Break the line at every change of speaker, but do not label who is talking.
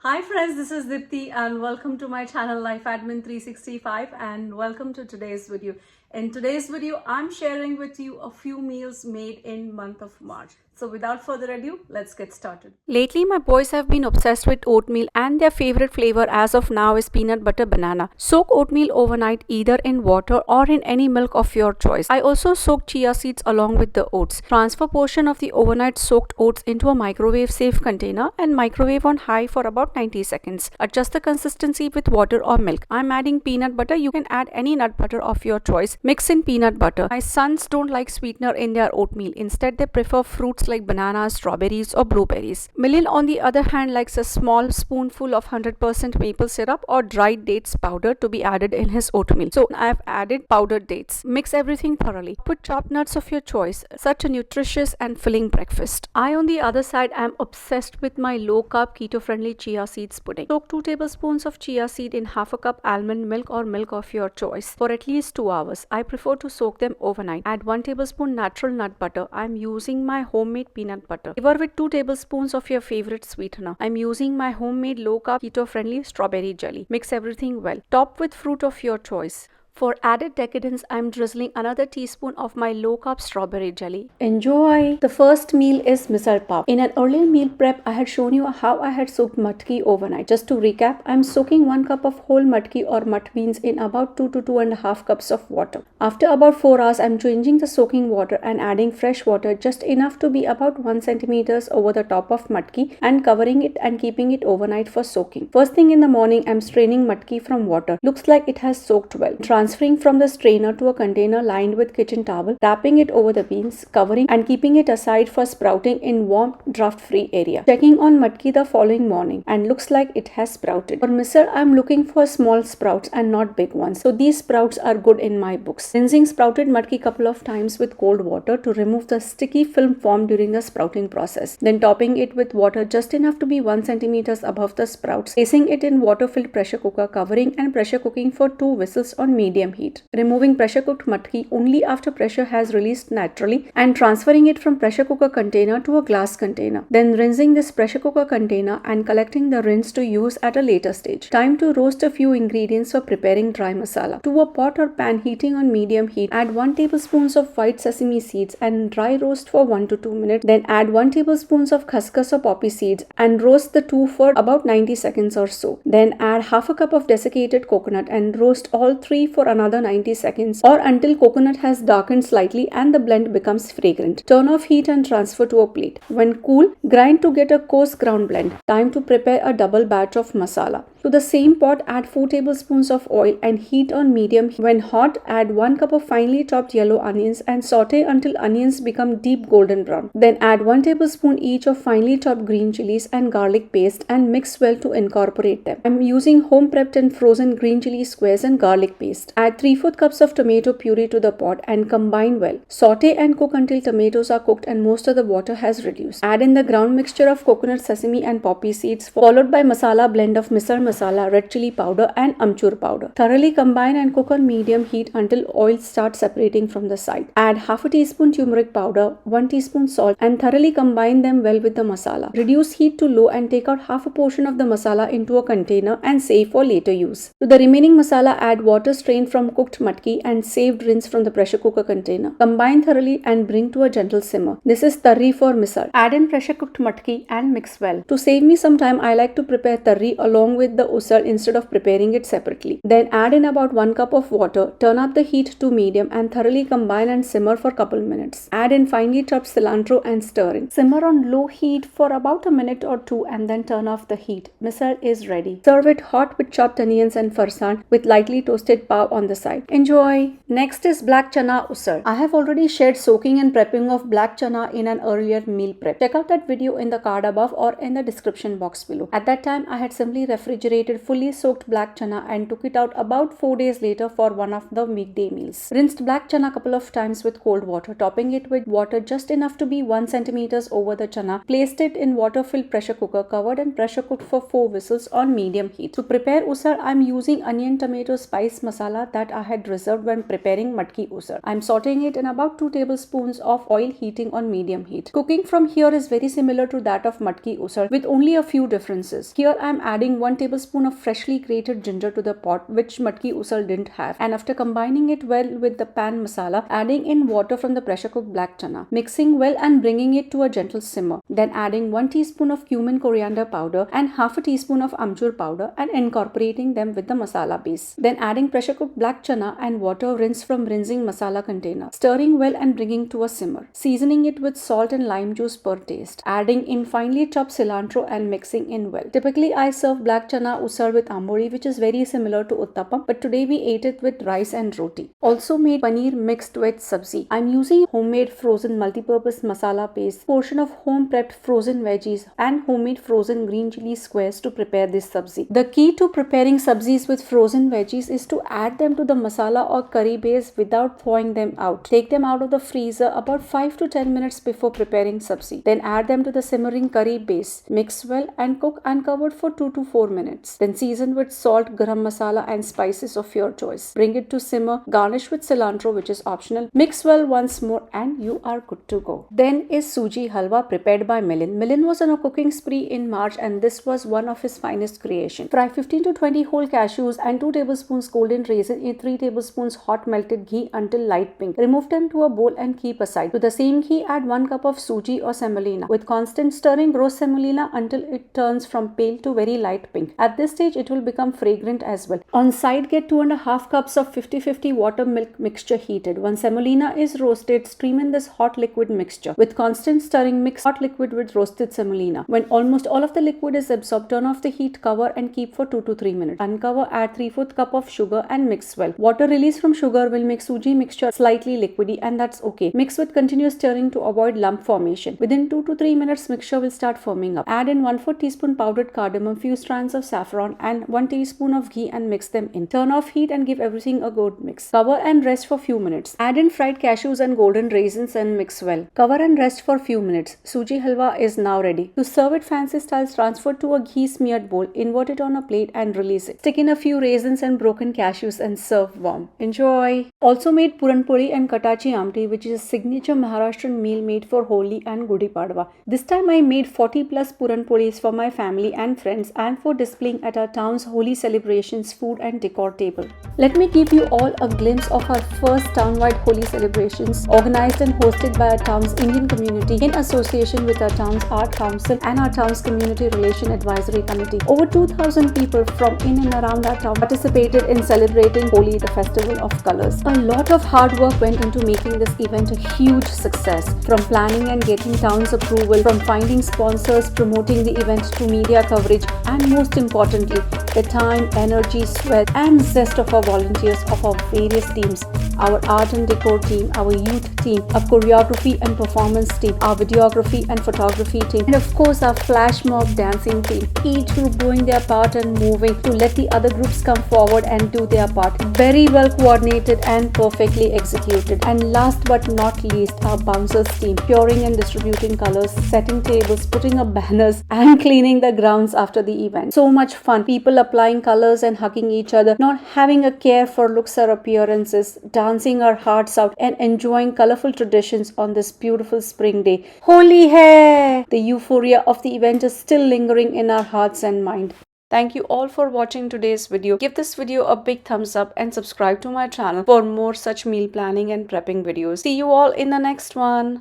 Hi friends, this is Dipty and welcome to my channel Life Admin 365 and welcome to today's video. In today's video, I'm sharing with you a few meals made in month of March. So without further ado, let's get started.
Lately, my boys have been obsessed with oatmeal and their favorite flavor as of now is peanut butter banana. Soak oatmeal overnight either in water or in any milk of your choice. I also soak chia seeds along with the oats. Transfer portion of the overnight soaked oats into a microwave safe container and microwave on high for about 90 seconds. Adjust the consistency with water or milk. I'm adding peanut butter. You can add any nut butter of your choice. Mix in peanut butter. My sons don't like sweetener in their oatmeal. Instead, they prefer fruits like bananas, strawberries or blueberries. Milian on the other hand likes a small spoonful of 100% maple syrup or dried dates powder to be added in his oatmeal. So I have added powdered dates. Mix everything thoroughly. Put chopped nuts of your choice. Such a nutritious and filling breakfast. I on the other side am obsessed with my low carb keto friendly chia seeds pudding. Soak 2 tablespoons of chia seed in half a cup almond milk or milk of your choice for at least 2 hours. I prefer to soak them overnight. Add 1 tablespoon natural nut butter. I am using my homemade peanut butter. Flavor with 2 tablespoons of your favorite sweetener. I am using my homemade low carb keto friendly strawberry jelly. Mix everything well. Top with fruit of your choice. For added decadence, I am drizzling another teaspoon of my low-carb strawberry jelly. Enjoy! The first meal is misal pav. In an earlier meal prep, I had shown you how I had soaked matki overnight. Just to recap, I am soaking 1 cup of whole matki or mut beans in about 2 to 2.5 cups of water. After about 4 hours, I am changing the soaking water and adding fresh water just enough to be about 1 centimeters over the top of matki and covering it and keeping it overnight for soaking. First thing in the morning, I am straining matki from water. Looks like it has soaked well. Transferring from the strainer to a container lined with kitchen towel, wrapping it over the beans, covering and keeping it aside for sprouting in warm, draft-free area. Checking on matki the following morning and looks like it has sprouted. For misal, I am looking for small sprouts and not big ones. So these sprouts are good in my books. Rinsing sprouted matki couple of times with cold water to remove the sticky film formed during the sprouting process. Then topping it with water just enough to be 1 centimeters above the sprouts. Placing it in water-filled pressure cooker, covering and pressure cooking for 2 whistles on medium heat. Removing pressure cooked matki only after pressure has released naturally and transferring it from pressure cooker container to a glass container. Then rinsing this pressure cooker container and collecting the rinse to use at a later stage. Time to roast a few ingredients for preparing dry masala. To a pot or pan heating on medium heat, add 1 tablespoon of white sesame seeds and dry roast for 1 to 2 minutes. Then add 1 tablespoon of khaskhas or poppy seeds and roast the two for about 90 seconds or so. Then add half a cup of desiccated coconut and roast all three for another 90 seconds or until coconut has darkened slightly and the blend becomes fragrant. Turn off heat and transfer to a plate. When cool, grind to get a coarse ground blend. Time to prepare a double batch of masala. To the same pot, add 4 tablespoons of oil and heat on medium. When hot, add 1 cup of finely chopped yellow onions and saute until onions become deep golden brown. Then add 1 tablespoon each of finely chopped green chilies and garlic paste and mix well to incorporate them. I'm using home prepped and frozen green chili squares and garlic paste. Add 3/4 cups of tomato puree to the pot and combine well. Saute and cook until tomatoes are cooked and most of the water has reduced. Add in the ground mixture of coconut, sesame and poppy seeds followed by masala blend of misal masala, red chili powder and amchur powder. Thoroughly combine and cook on medium heat until oil starts separating from the side. Add half a teaspoon turmeric powder, 1 teaspoon salt and thoroughly combine them well with the masala. Reduce heat to low and take out half a portion of the masala into a container and save for later use. To the remaining masala, add water strained from cooked matki and saved rinse from the pressure cooker container. Combine thoroughly and bring to a gentle simmer. This is tarri for misal. Add in pressure cooked matki and mix well. To save me some time, I like to prepare tarri along with the usal instead of preparing it separately. Then add in about 1 cup of water, turn up the heat to medium and thoroughly combine and simmer for couple minutes. Add in finely chopped cilantro and stir in. Simmer on low heat for about a minute or two and then turn off the heat. Misal is ready. Serve it hot with chopped onions and farsan with lightly toasted pav on the side. Enjoy! Next is black chana usal. I have already shared soaking and prepping of black chana in an earlier meal prep. Check out that video in the card above or in the description box below. At that time, I had simply refrigerated fully soaked black chana and took it out about 4 days later for one of the weekday meals. Rinsed black chana couple of times with cold water, topping it with water just enough to be 1 centimeters over the chana. Placed it in water-filled pressure cooker, covered and pressure cooked for 4 whistles on medium heat. To prepare usal, I am using onion, tomato, spice, masala, masala that I had reserved when preparing matki usar. I'm sauteing it in about 2 tablespoons of oil heating on medium heat. Cooking from here is very similar to that of matki usar with only a few differences. Here I'm adding 1 tablespoon of freshly grated ginger to the pot, which matki usar didn't have, and after combining it well with the pan masala, adding in water from the pressure cooked black chana, mixing well and bringing it to a gentle simmer. Then adding 1 teaspoon of cumin coriander powder and half a teaspoon of amchur powder and incorporating them with the masala base. Then adding pressure cooked black chana and water rinsed from rinsing masala container, stirring well and bringing to a simmer. Seasoning it with salt and lime juice per taste. Adding in finely chopped cilantro and mixing in well. Typically I serve black chana usar with amburi, which is very similar to uttapam, but today we ate it with rice and roti. Also made paneer mixed with sabzi. I'm using homemade frozen multi-purpose masala paste, portion of home prepped frozen veggies and homemade frozen green chili squares to prepare this sabzi. The key to preparing sabzis with frozen veggies is to add them to the masala or curry base without thawing them out. Take them out of the freezer about 5 to 10 minutes before preparing sabzi. Then add them to the simmering curry base. Mix well and cook uncovered for 2 to 4 minutes. Then season with salt, garam masala and spices of your choice. Bring it to simmer, garnish with cilantro, which is optional. Mix well once more and you are good to go. Then is suji halwa prepared by Milind. Milind was on a cooking spree in March and this was one of his finest creations. Fry 15 to 20 whole cashews and 2 tablespoons golden raisin in 3 tablespoons hot melted ghee until light pink. Remove them to a bowl and keep aside. To the same ghee add 1 cup of suji or semolina. With constant stirring, roast semolina until it turns from pale to very light pink. At this stage it will become fragrant as well. On side, get 2.5 cups of 50-50 water milk mixture heated. Once semolina is roasted, stream in this hot liquid mixture. With constant stirring, mix hot liquid with roasted semolina. When almost all of the liquid is absorbed, turn off the heat, cover and keep for 2 to 3 minutes. Uncover, add 3/4 cup of sugar and mix well. Water released from sugar will make suji mixture slightly liquidy and that's okay. Mix with continuous stirring to avoid lump formation. Within 2 to 3 minutes, mixture will start firming up. Add in 1/4 teaspoon powdered cardamom, few strands of saffron and 1 teaspoon of ghee and mix them in. Turn off heat and give everything a good mix. Cover and rest for few minutes. Add in fried cashews and golden raisins and mix well. Cover and rest for few minutes. Suji halwa is now ready. To serve it fancy style, transfer to a ghee smeared bowl, invert it on a plate and release it. Stick in a few raisins and broken cashews and serve warm. Enjoy! Also made puran poli and katachi amti, which is a signature Maharashtrian meal made for Holi and Gudi Padwa. This time I made 40 plus puran polis for my family and friends and for displaying at our town's Holi Celebrations food and decor table. Let me give you all a glimpse of our first townwide Holi celebrations organized and hosted by our town's Indian community in association with our town's Art Council and our town's Community Relation Advisory Committee. Over 2,000 people from in and around our town participated in celebrating Holi, the festival of colors. A lot of hard work went into making this event a huge success. From planning and getting town's approval, from finding sponsors, promoting the event to media coverage, and most importantly, the time, energy, sweat, and zest of our volunteers of our various teams. Our art and decor team, our youth team, our choreography and performance team, our videography and photography team, and of course our flash mob dancing team. Each group doing their part and moving to let the other groups come forward and do their part. Very well coordinated and perfectly executed. And last but not least, our bouncers team, curing and distributing colors, setting tables, putting up banners, and cleaning the grounds after the event. So much fun. People applying colors and hugging each other, not having a care for looks or appearances, dancing our hearts out and enjoying colorful traditions on this beautiful spring day. Holi hai! The euphoria of the event is still lingering in our hearts and mind. Thank you all for watching today's video. Give this video a big thumbs up and subscribe to my channel for more such meal planning and prepping videos. See you all in the next one.